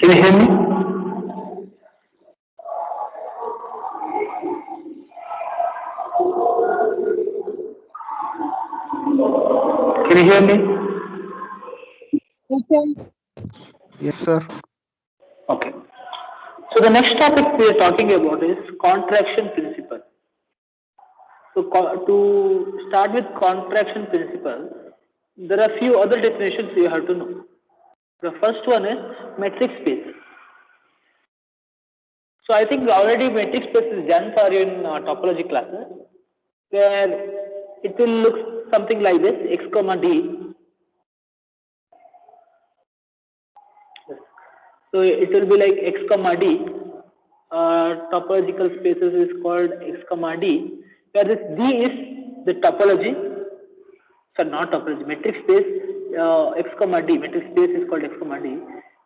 Can you hear me? Can you hear me? Yes, sir. Okay. So the next topic we are talking about is contraction principle. So to start with contraction principle, there are few other definitions you have to know. The first one is metric space. So I think already metric space is done for you in topology classes, where it will look something like this: x comma d. So it will be like x comma d. Topological spaces is called x comma d, where this d is the topology. So not topology, metric space x comma d. Metric space is called x comma d,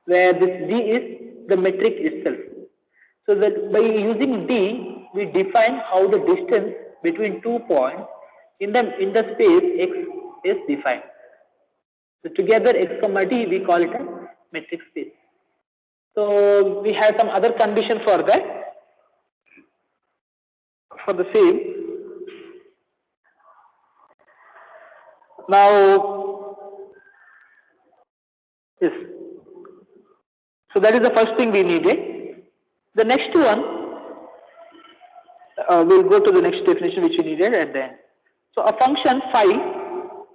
where this d is the metric itself. So that by using d, we define how the distance between 2 points in the space x is defined. So together x comma d, we call it a metric space. So we have some other condition for that. For the same, now yes. So that is the first thing we needed. The next one, we'll go to the next definition which we needed at the end. So a function phi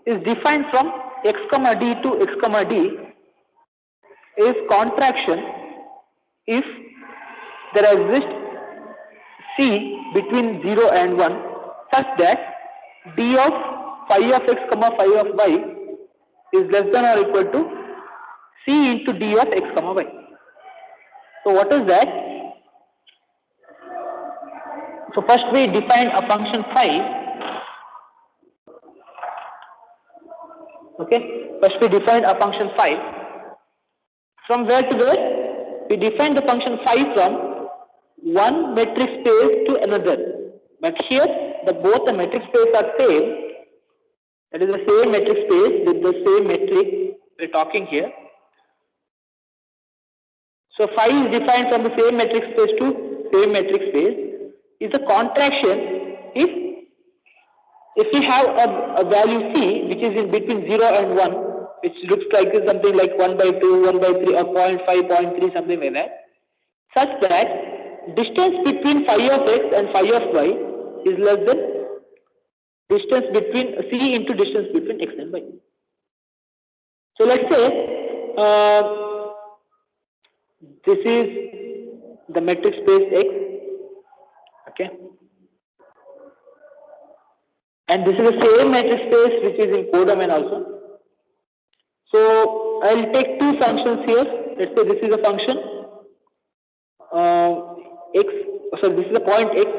is defined from x comma d to x comma d is contraction if there exists c between 0 and 1 such that d of phi of x comma phi of y is less than or equal to c into d of x comma y. So what is that? So first we define a function phi. Okay, first we define a function phi. From where to where? We define the function phi from one metric space to another. But here both the metric space are same. That is the same metric space with the same metric we are talking here. So phi is defined from the same metric space to same metric space. Is a contraction if we have a value c which is in between 0 and 1, which looks like something like 1 by 2, 1 by 3 or 0.5, 0.3, something like that, such that distance between phi of x and phi of y is less than distance between c into distance between x and y. So let's say this is the metric space x, okay, and this is the same metric space which is in codomain also. So I'll take two functions here. Let's say this is a function x, so this is a point x,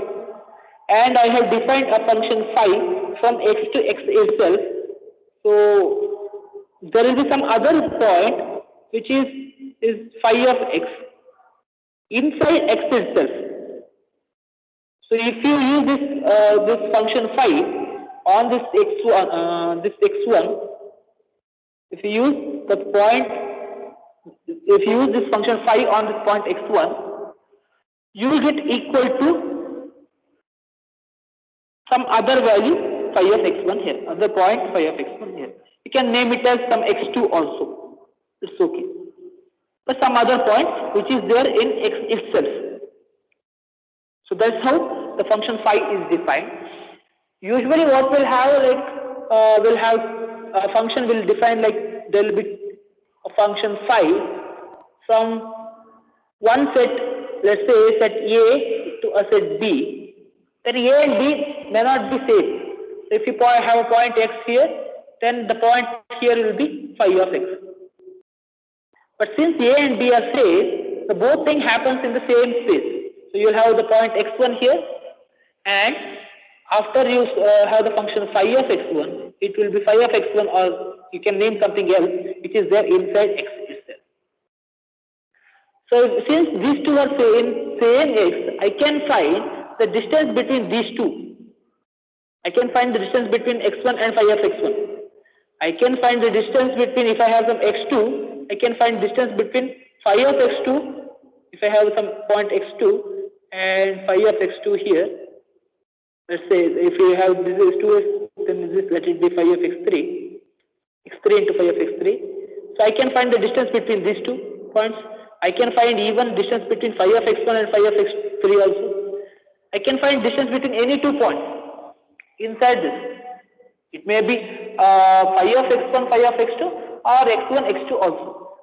and I have defined a function phi from x to x itself. So there will be some other point which is phi of x inside x itself. So if you use this function phi on this x1, if you use this function phi on this point x1, you will get equal to some other value phi of x1 here, other point phi of x1 here. You can name it as some x2 also. It's okay. But some other point which is there in x itself. So that's how the function phi is defined. Usually what we'll have, like we'll have a function will define like there will be a function phi from one set, let's say set A to a set B. Then A and B may not be same. If you have a point x here, then the point here will be phi of x. But since A and B are same, the both thing happens in the same space. So you'll have the point x1 here, and after you have the function phi of x1, it will be phi of x1, or you can name something else which is there inside x itself. So since these two are same x, I can find the distance between these two. I can find the distance between x1 and phi of x1. I can find the distance between, if I have some x2, I can find distance between phi of x2, if I have some point x2 and phi of x2 here. Let's say if you have this is 2x, then this let it be phi of x3, x3 into phi of x3. So I can find the distance between these two points. I can find even distance between phi of x1 and phi of x3 also. I can find distance between any 2 points inside this. It may be phi of x1, phi of x2, or x1, x2 also.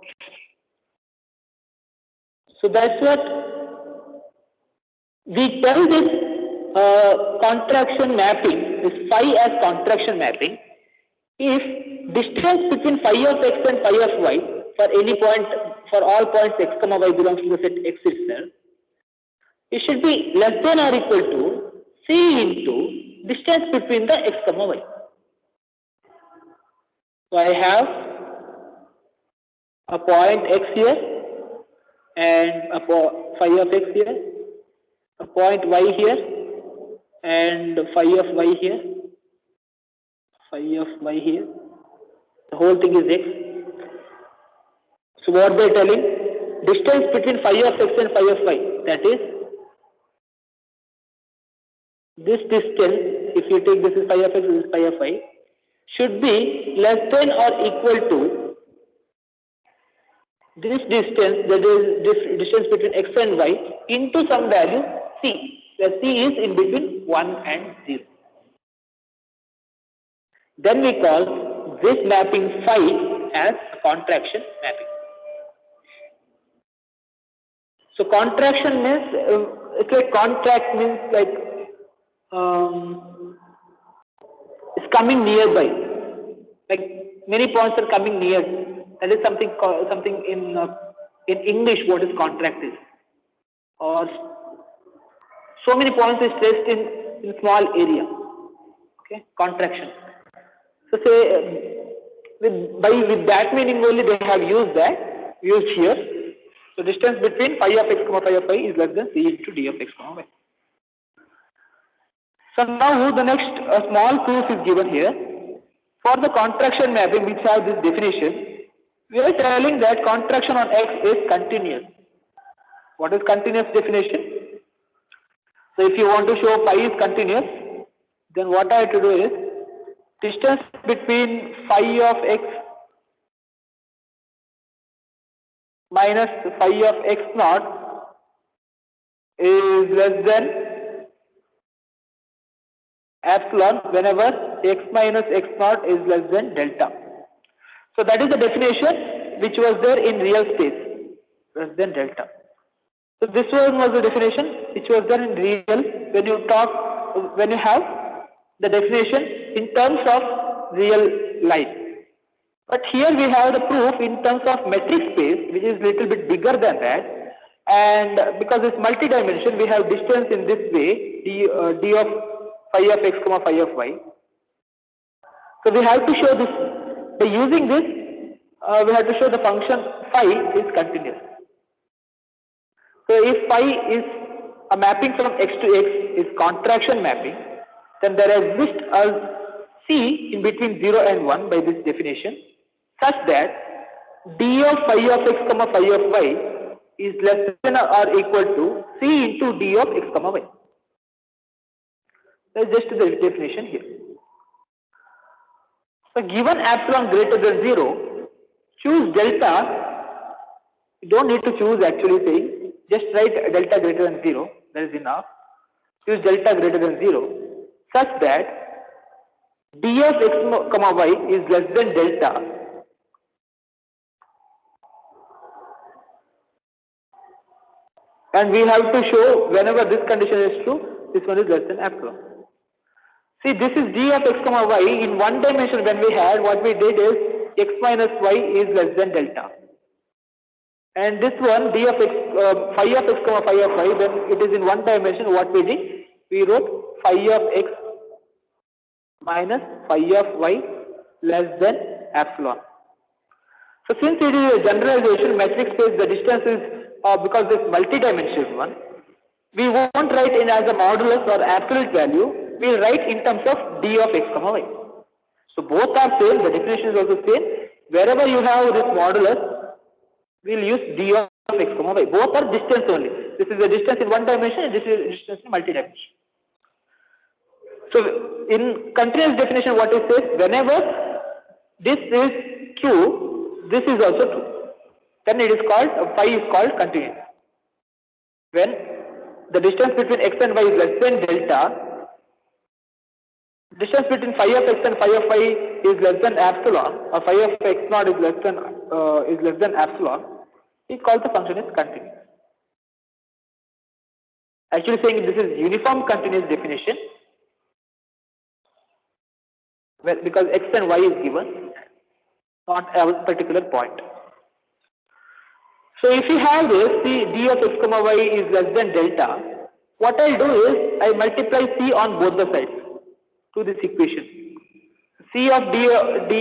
So that's what we tell this contraction mapping, this phi as contraction mapping, if distance between phi of x and phi of y for any point, for all points x comma y belongs to the set x itself, it should be less than or equal to c into distance between the x comma y. So I have a point x here and a phi of x here, a point y here and phi of y here, phi of y here. The whole thing is x. So what they are telling? Distance between phi of x and phi of y, that is this distance, if you take this is phi of x, this is phi of y, should be less than or equal to this distance, that is this distance between x and y, into some value c, where c is in between 1 and 0. Then we call this mapping phi as contraction mapping. So contraction means, it's like contract means like it's coming nearby, like many points are coming near. That is something in English what is contract is, or so many points is traced in small area. Okay, contraction. So say with that meaning only they have used here. So distance between phi of x comma phi of y is less than c into d of x comma y. So now the next small proof is given here. For the contraction mapping which has this definition, we are telling that contraction on x is continuous. What is continuous definition? So if you want to show phi is continuous, then what I have to do is distance between phi of x minus phi of x naught is less than epsilon whenever x minus x naught is less than delta. So that is the definition which was there in real space, less than delta. So this one was the definition which was there in real when you have the definition in terms of real life. But here we have the proof in terms of metric space, which is little bit bigger than that, and because it's multi-dimension, we have distance in this way, d of phi of x comma phi of y. So we have to show this, by using this, we have to show the function phi is continuous. So if phi is a mapping from x to x is contraction mapping, then there exists a c in between 0 and 1 by this definition, such that d of phi of x comma phi of y is less than or equal to c into d of x comma y. That is just the definition here. So given epsilon greater than 0, choose delta. You don't need to choose actually saying, just write delta greater than 0, that is enough. Choose delta greater than 0 such that d of x comma y is less than delta and we have to show whenever this condition is true, this one is less than epsilon. See, this is d of x comma y. In one dimension when we had, what we did is x minus y is less than delta. And this one, d of x, phi of x comma phi of y, when it is in one dimension, what we did? We wrote phi of x minus phi of y less than epsilon. So since it is a generalization, metric space, the distance is because this multi-dimensional one, we won't write in as a modulus or absolute value. We'll write in terms of d of x comma y. So both are same. The definition is also same. Wherever you have this modulus, we'll use d of x comma y. Both are distance only. This is the distance in one dimension, and this is the distance in multi-dimension. So in continuous definition, what it says, whenever this is true, this is also true. Then it is called, phi is called continuous. When the distance between x and y is less than delta, distance between phi of x and phi of y is less than epsilon, or phi of x naught is less than epsilon, we call the function is continuous. Actually saying this is uniform continuous definition, well, because x and y is given, not a particular point. So if you have this, c d of x comma y is less than delta, what I'll do is I multiply c on both the sides to this equation. C of d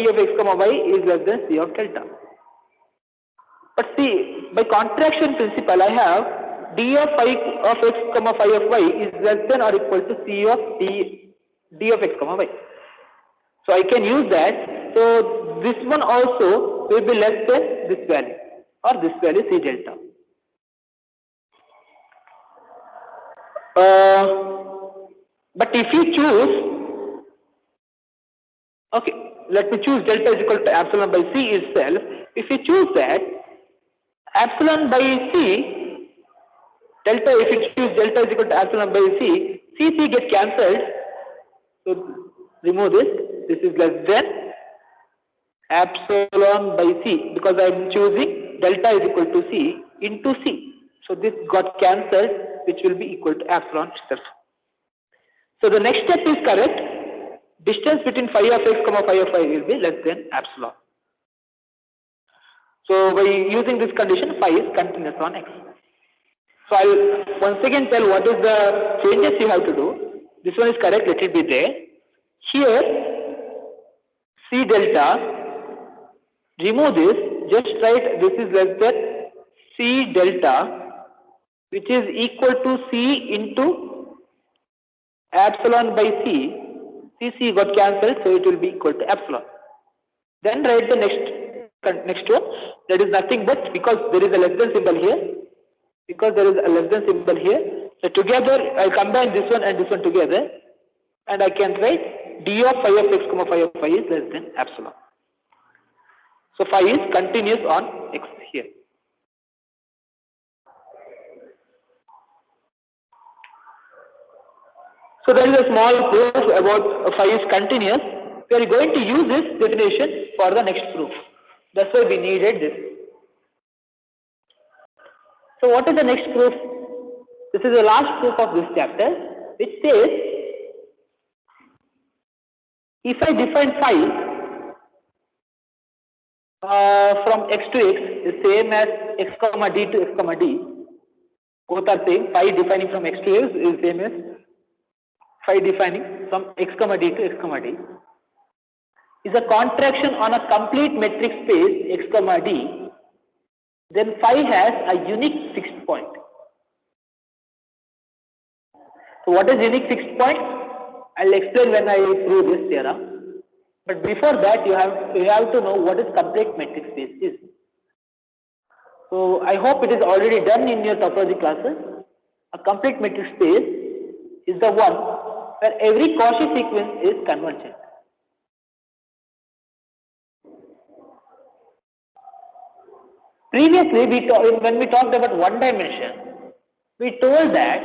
of x comma y is less than c of delta. But see, by contraction principle, I have d of phi of x comma phi of y is less than or equal to c of d of x comma y. So I can use that. So this one also will be less than this value, or this value c delta. But if you choose, okay, let me choose delta is equal to epsilon by c itself. If you choose that, epsilon by c, delta, if you choose delta is equal to epsilon by c, c get cancelled. So remove this. This is less than epsilon by c, because I am choosing delta is equal to c into c. So this got cancelled, which will be equal to epsilon itself. So the next step is correct. Distance between phi of x comma phi of y will be less than epsilon. So by using this condition, phi is continuous on x. So I'll once again tell what is the changes you have to do. This one is correct, let it be there. Here, c delta, remove this, just write this is less than c delta, which is equal to c into epsilon by c. C got cancelled, so it will be equal to epsilon. Then write the next one, that is nothing but, because there is a less than symbol here, so together I combine this one and this one together, and I can write d of phi of x comma phi of y is less than epsilon. So phi is continuous on x here. So there is a small proof about phi is continuous. We are going to use this definition for the next proof. That's why we needed this. So what is the next proof? This is the last proof of this chapter, which says, if I define phi from x to x is same as x comma d to x comma d, both are same. Phi defining from x to x is same as phi defining from x comma d to x comma d, is a contraction on a complete metric space x comma d, then phi has a unique fixed point. So what is unique fixed point? I'll explain when I prove this theorem. But before that, you have to know what is complete metric space is. So I hope it is already done in your topology classes. A complete metric space is the one where every Cauchy sequence is convergent. Previously, when we talked about one dimension, we told that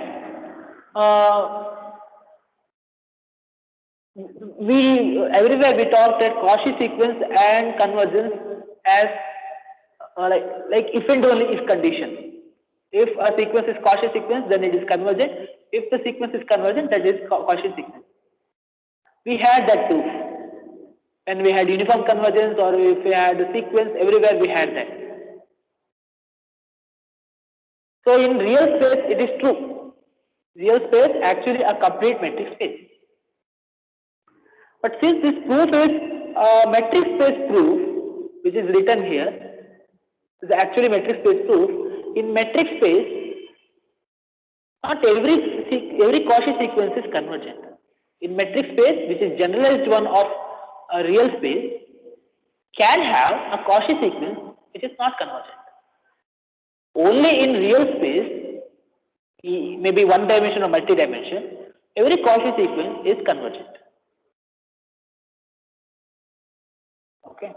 everywhere we talked that Cauchy sequence and convergence as like if and only if condition. If a sequence is Cauchy sequence, then it is convergent. If the sequence is convergent, that is Cauchy sequence. We had that proof. And we had uniform convergence, or if we had a sequence, everywhere we had that. So in real space, it is true. Real space actually a complete metric space. But since this proof is a metric space proof, which is written here, is actually metric space proof, in metric space, not every Cauchy sequence is convergent. In metric space, which is generalized one of a real space, can have a Cauchy sequence which is not convergent. Only in real space, maybe one dimension or multi-dimension, every Cauchy sequence is convergent. Okay.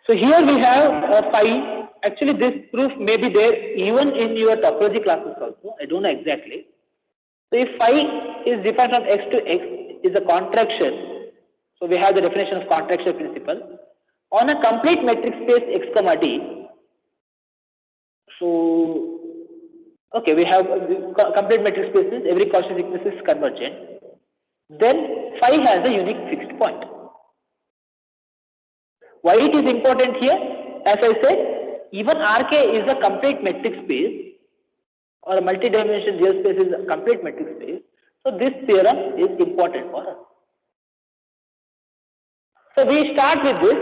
So here we have phi. Actually, this proof may be there even in your topology classes also. I don't know exactly. So if phi is defined from x to x is a contraction. So we have the definition of contraction principle on a complete metric space x comma d. So okay, we have complete metric spaces. Every Cauchy sequence is convergent. Then phi has a unique fixed point. Why it is important here? As I said, even Rk is a complete metric space, or a multi-dimensional real space is a complete metric space. So this theorem is important for us. So we start with this,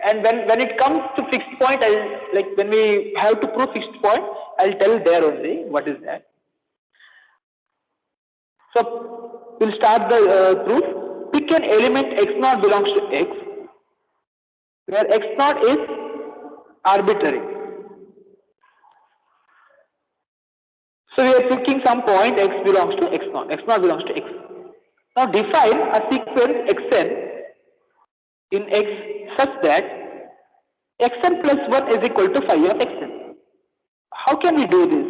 and when it comes to fixed point, when we have to prove fixed point, I'll tell there only what is that. So we'll start the proof. Pick an element x0 belongs to x, where x0 is arbitrary. So we are picking some point x belongs to x0, x0 belongs to x. Now define a sequence xn in x such that xn plus 1 is equal to phi of xn. How can we do this?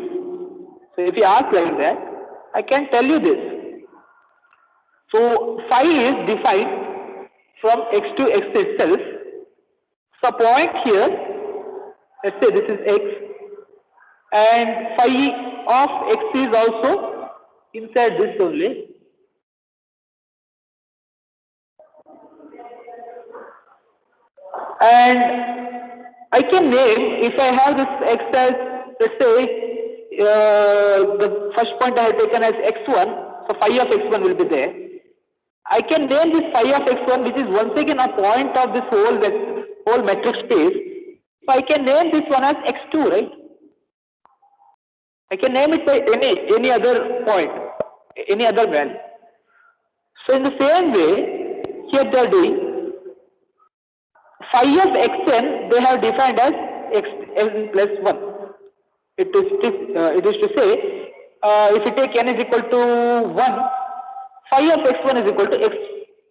So if you ask like that, I can tell you this. So phi is defined from x to x itself. So point here, let's say this is x, and phi of x is also inside this only. And I can name, if I have this x as, let's say, the first point I have taken as x1, so phi of x1 will be there. I can name this phi of x1, which is once again a point of this whole metric space. So I can name this one as x2, right? I can name it by any other point, any other value. So in the same way, here they are doing phi of xn, they have defined as xn plus 1. It is to say, if you take n is equal to 1, phi of x1 is equal to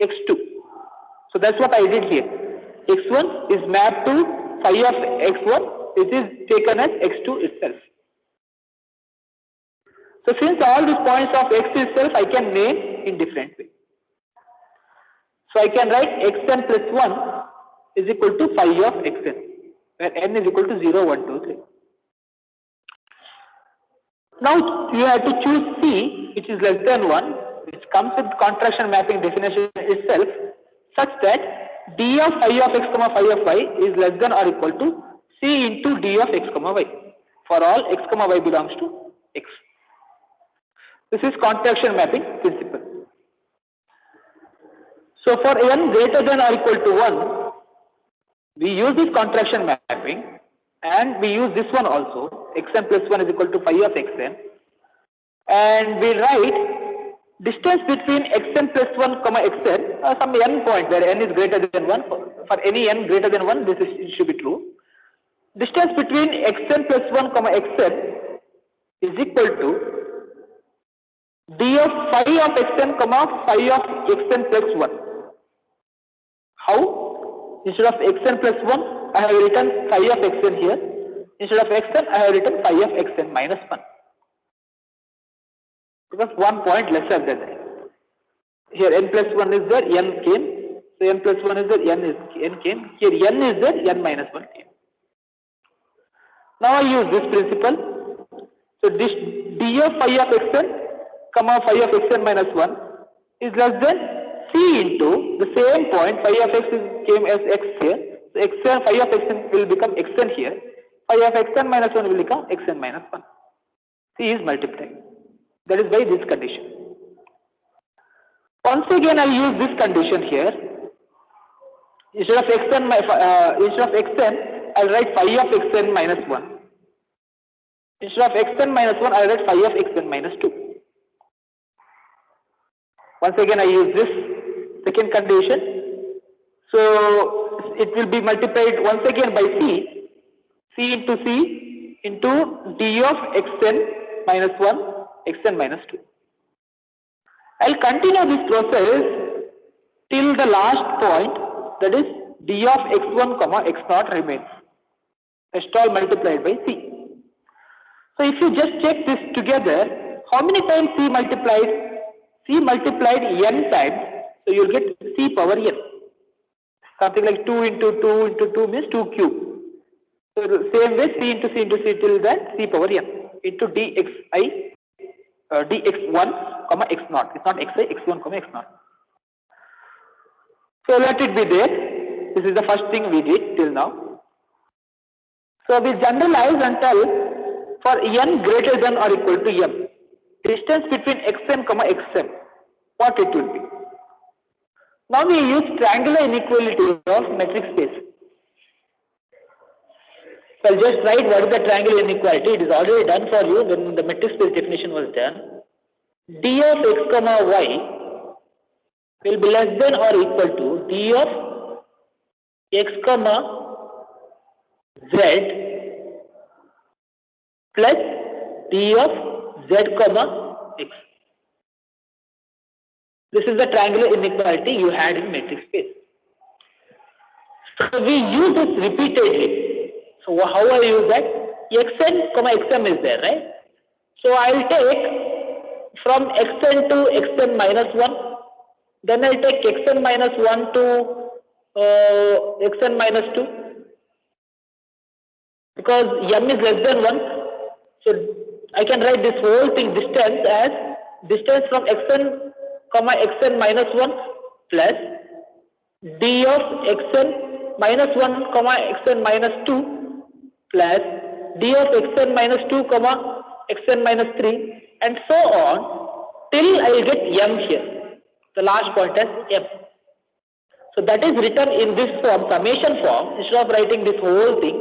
x2. So that's what I did here. x1 is mapped to phi of x1, which is taken as x2 itself. So since all these points of x itself I can name in different way. So I can write xn plus 1 is equal to phi of xn, where n is equal to 0, 1, 2, 3. Now you have to choose C, which is less than 1, which comes with contraction mapping definition itself, such that d of phi of x comma phi of y is less than or equal to C into d of x comma y, for all x comma y belongs to x. This is contraction mapping principle. So for n greater than or equal to 1, we use this contraction mapping, and we use this one also, xn plus 1 is equal to phi of xn, and we write distance between xn plus 1 comma xn, some n point where n is greater than 1, for any n greater than 1 it should be true. Distance between xn plus 1 comma xn is equal to d of phi of xn comma phi of xn plus 1. How? Instead of xn plus 1, I have written phi of xn here. Instead of xn, I have written phi of xn minus 1. Because 1 point lesser than that. Here n plus 1 is there, n came. So n plus 1 is there, n came. Here n is there, n minus 1 came. Now I use this principle. So this d of phi of xn comma phi of xn minus 1 is less than C into the same point, phi of x came as x here. So xn, phi of xn will become xn here. Phi of xn minus 1 will become xn minus 1. C is multiplied. That is by this condition. Once again I use this condition here. Instead of xn, I'll write phi of xn minus 1. Instead of xn minus 1, I will write phi of xn minus 2. Once again, I use this second condition. So it will be multiplied once again by c into d of xn minus 1, xn minus 2. I'll continue this process till the last point, that is d of x1 comma x0 remains. Rest all multiplied by c. So if you just check this together, how many times c multiplied? C multiplied n times, so you'll get c power n. Something like 2 into 2 into 2 means 2 cube. So the same way c into c till that c power n into dx1 comma x0. It's not xi, x1 comma x0. So let it be there. This is the first thing we did till now. So we generalize until for n greater than or equal to m, distance between xn comma xm, what it will be. Now we use triangular inequality of metric space. So I'll just write what is the triangular inequality. It is already done for you when the metric space definition was done. D of x comma y will be less than or equal to d of x comma z plus d of z comma x. This is the triangular inequality you had in metric space. So we use this repeatedly. So how I use that? Xn comma xm is there, right? So I'll take from xn to xn minus 1. Then I'll take xn minus 1 to xn minus 2. Because m is less than 1. So I can write this whole thing distance as distance from xn comma xn minus 1 plus d of xn minus 1 comma xn minus 2 plus d of xn minus 2 comma xn minus 3 and so on till I will get m here. The last point as m. So that is written in this form, summation form. Instead of writing this whole thing,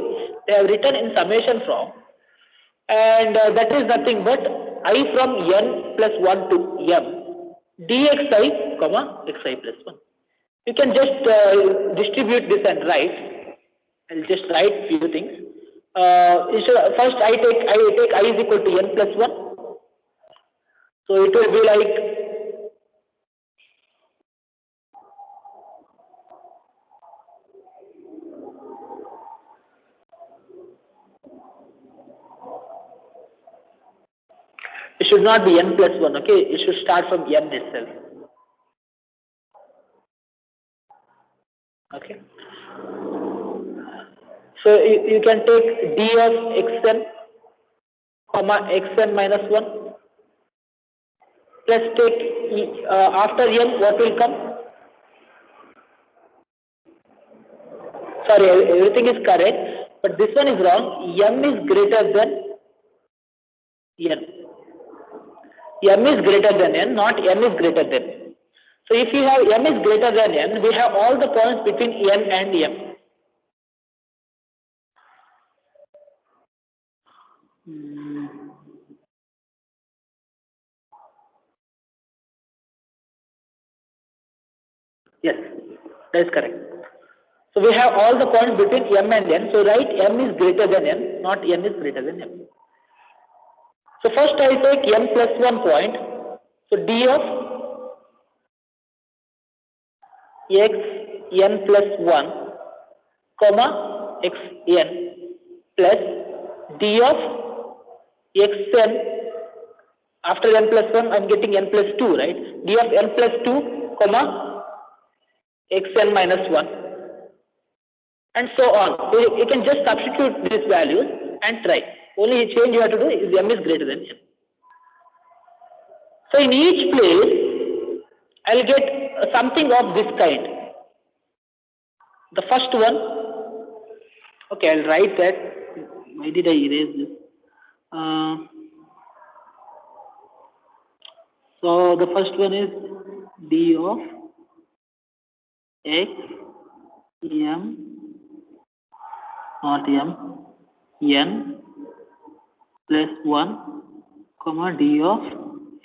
they have written in summation form. And that is nothing but I from n plus 1 to m dxi comma xi plus 1. You can just distribute this and write. I'll just write few things. First I take I is equal to n plus 1. So it will be like it should not be n plus 1, okay? It should start from n itself. Okay. So you can take d of xn comma xn minus 1 plus take after n what will come? Sorry, everything is correct, but this one is wrong. M is greater than n. M is greater than n, not n is greater than. So if you have m is greater than n, we have all the points between n and m. Yes, that is correct. So we have all the points between m and n. So write m is greater than n, not n is greater than m. So first I take n plus 1 point. So d of x n plus 1 comma x n plus d of x n after n plus 1 I am getting n plus 2, right? D of n plus 2 comma x n minus 1 and so on. So you can just substitute these values and try. Only change you have to do is m is greater than n. So in each place, I will get something of this kind. The first one, okay, I will write that. Why did I erase this? So the first one is d of x m, not m, n plus 1 comma d of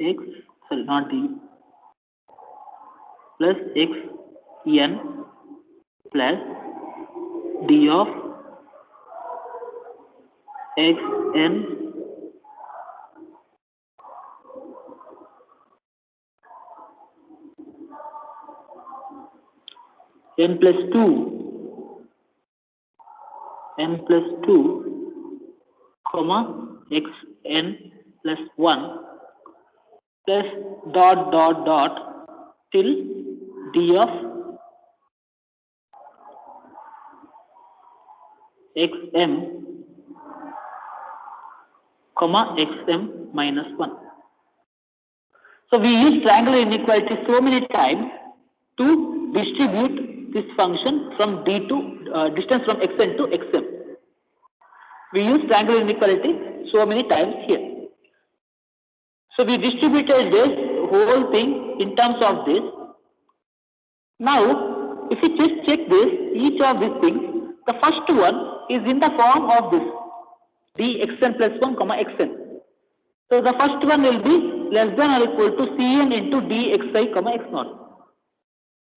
x, sorry, not d, plus x n plus d of x n n plus 2 comma x n plus 1 plus dot till d of xm comma xm minus 1. So we use triangular inequality so many times to distribute this function from d to distance from xn to xm. We use triangular inequality so many times here. So we distributed this whole thing in terms of this. Now, if you just check this, each of these things, the first one is in the form of this dxn plus 1 comma xn. So the first one will be less than or equal to cn into dxi comma x0.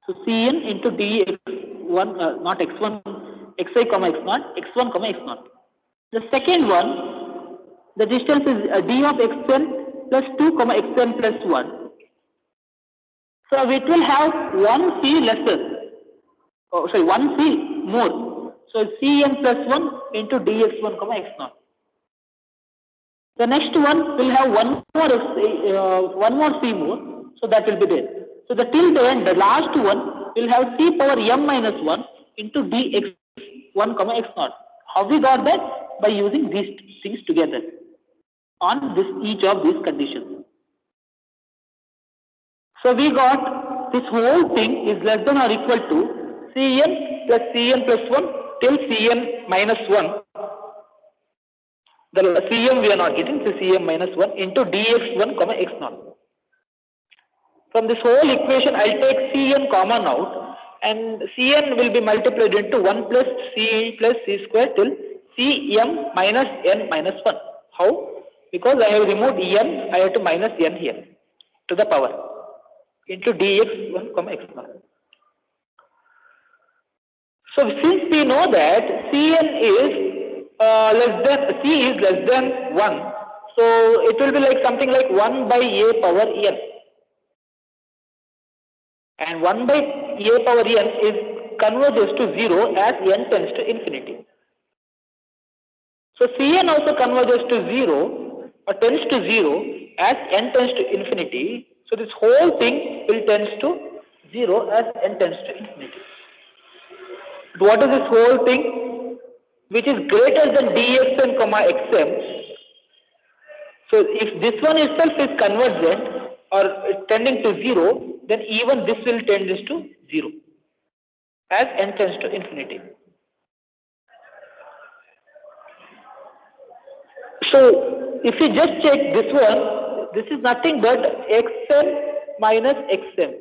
So cn into dx1 not x1 xi comma x0 x1 comma x0. The second one, the distance is d of xn plus 2 comma xn plus 1. So it will have 1 c lesser, oh sorry, 1 c more. So cn plus 1 into dx1 comma x0. The next one will have one more c more, so that will be there. So the till the end, the last one will have c power m minus 1 into dx1 comma x0. How we got that? By using these things together on this each of these conditions. So we got this whole thing is less than or equal to cn plus 1 till cn minus 1. The cm we are not getting, so cm minus 1 into dx1 comma x0. From this whole equation, I'll take cn common out, and cn will be multiplied into 1 plus c square till cm minus n minus 1. How? Because I have removed n, I have to minus n here to the power into dx1 comma x0. So since we know that cn is c is less than 1, so it will be like something like 1 by a power n, and 1 by a power n is converges to 0 as n tends to infinity. So cn also converges to 0 or tends to 0 as n tends to infinity. So this whole thing will tends to 0 as n tends to infinity. What is this whole thing? Which is greater than dxn comma xm. So if this one itself is convergent or tending to 0, then even this will tend to 0 as n tends to infinity. So if you just check this one, this is nothing but xn minus xm.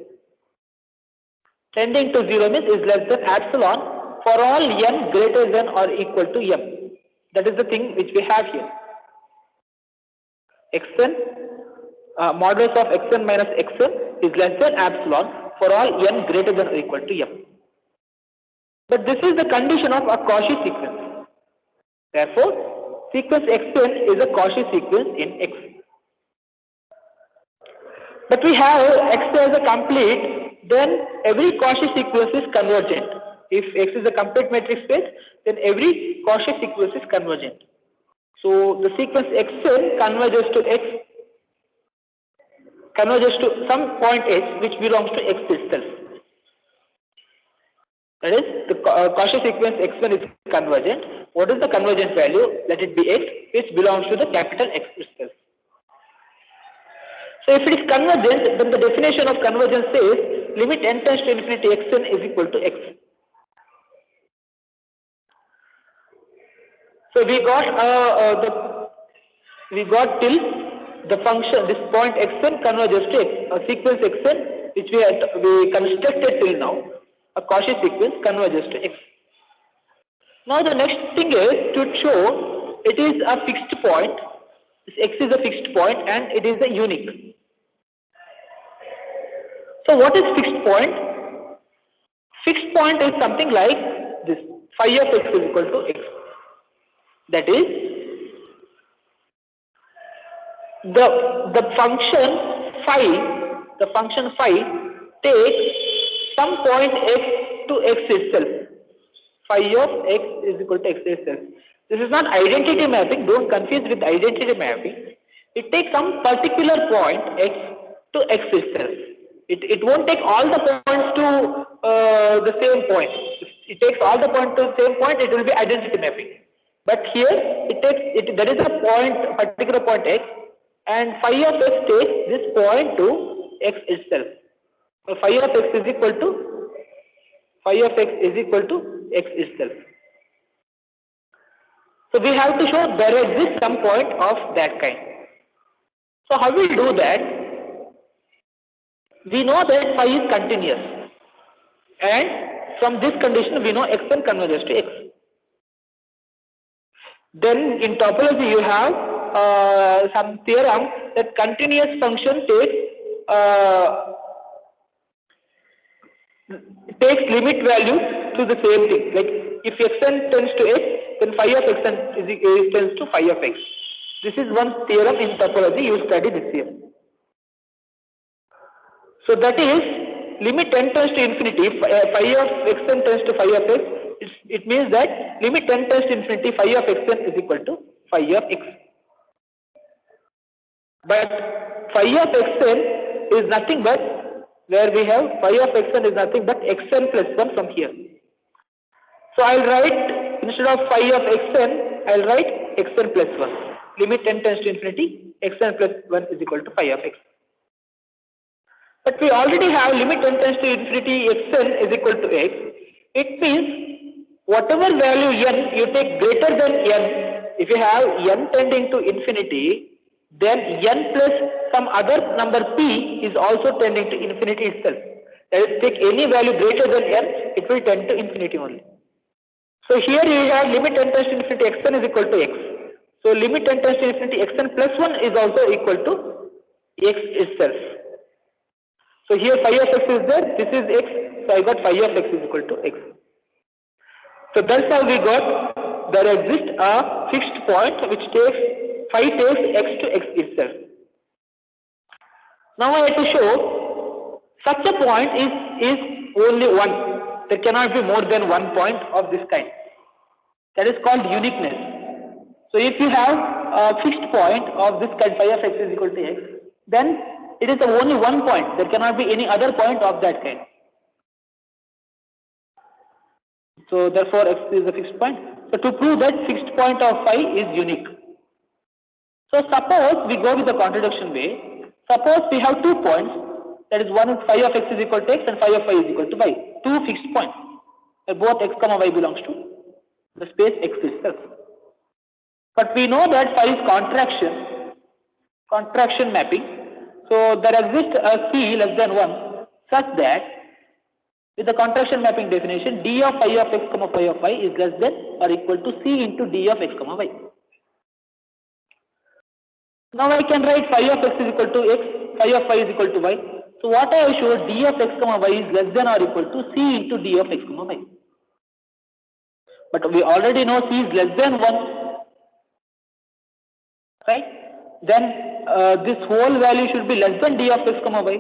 Tending to 0 means is less than epsilon for all n greater than or equal to m. That is the thing which we have here. Xn, modulus of xn minus xm is less than epsilon for all n greater than or equal to m. But this is the condition of a Cauchy sequence. Therefore, sequence xn is a Cauchy sequence in X. But we have X as a complete, then every Cauchy sequence is convergent. If X is a complete metric space, then every Cauchy sequence is convergent. So the sequence xn converges to X, converges to some point H which belongs to X itself. That is, the Cauchy sequence x1 is convergent. What is the convergent value? Let it be X, which belongs to the capital X itself. So if it is convergent, then the definition of convergence says limit n tends to infinity xn is equal to X. So we got till the function, this point xn converges to X, a sequence xn which we constructed till now, a Cauchy sequence converges to X. Now the next thing is to show it is a fixed point This x is a fixed point and it is a unique. So what is fixed point? Fixed point is something like this: phi of x is equal to x. That is, the function phi takes some point x to x itself. Phi of x is equal to x itself. This is not identity mapping. Don't confuse with identity mapping. It takes some particular point x to x itself. It won't take all the points to the same point. If it takes all the points to the same point, it will be identity mapping. But here there is a point, particular point x, and phi of x takes this point to x itself. So phi of x is equal to x itself. So we have to show there exists some point of that kind. So how we do that? We know that phi is continuous, and from this condition we know xn converges to x. Then in topology you have some theorem that continuous function takes limit values to the same thing. Like if xn tends to x, then phi of xn tends to phi of x. This is one theorem in topology you study this year. So that is limit n tends to infinity, phi of xn tends to phi of x. It means that limit n tends to infinity, phi of xn is equal to phi of x. But phi of xn is nothing but, where we have phi of xn is nothing but xn plus 1 from here. So I'll write, instead of phi of xn, I'll write xn plus 1. Limit n tends to infinity, xn plus 1 is equal to phi of x. But we already have limit n tends to infinity, xn is equal to x. It means whatever value n you take greater than n, if you have n tending to infinity, then n plus some other number p is also tending to infinity itself. That is, take any value greater than n, it will tend to infinity only. So here you have limit n tends to infinity, xn is equal to x. So limit n tends to infinity, xn plus 1 is also equal to x itself. So here phi of x is there, this is x, so I got phi of x is equal to x. So that's how we got, there exists a fixed point which takes, phi takes x to x itself. Now I have to show such a point is only one. There cannot be more than one point of this kind. That is called uniqueness. So if you have a fixed point of this kind, phi of x is equal to x, then it is only one point. There cannot be any other point of that kind. So therefore x is a fixed point. So to prove that fixed point of phi is unique. So suppose we go with the contradiction way. Suppose we have 2 points. That is, one is phi of x is equal to x and phi of y is equal to y. 2 fixed points. Both x comma y belongs to the space x itself. But we know that phi is contraction mapping. So there exists a C less than 1 such that with the contraction mapping definition, d of phi of x comma phi of y is less than or equal to C into d of x comma y. Now I can write phi of x is equal to x, phi of y is equal to y. So what I have shown, d of x comma y is less than or equal to C into d of x comma y. But we already know C is less than 1, right? Then this whole value should be less than d of x comma y.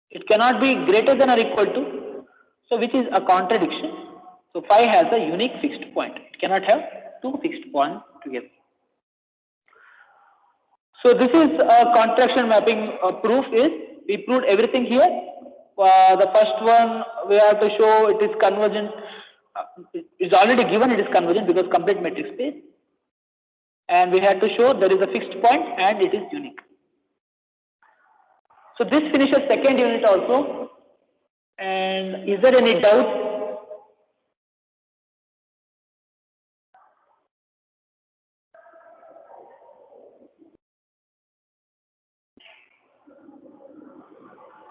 It cannot be greater than or equal to, so which is a contradiction. So phi has a unique fixed point. It cannot have 2 fixed points together. So this is a contraction mapping proof is, we proved everything here. The first one we have to show it is convergent. It is already given it is convergent because complete metric space. And we had to show there is a fixed point and it is unique. So this finishes second unit also. And is there any doubt?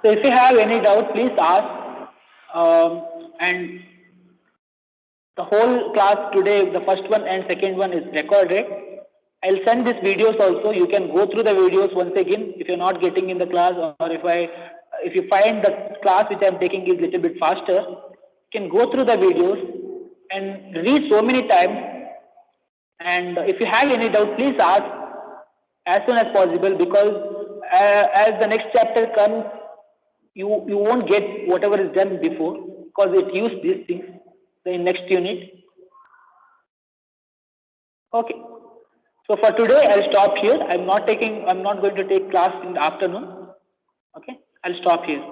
So if you have any doubt, please ask. And the whole class today, the first one and second one is recorded. I'll send these videos also. You can go through the videos once again if you're not getting in the class, or if you find the class which I'm taking is a little bit faster, you can go through the videos and read so many times. And if you have any doubt, please ask as soon as possible, because as the next chapter comes, you won't get whatever is done before, because it used these things in next unit. Okay. So for today, I'll stop here. I'm not going to take class in the afternoon. Okay. I'll stop here.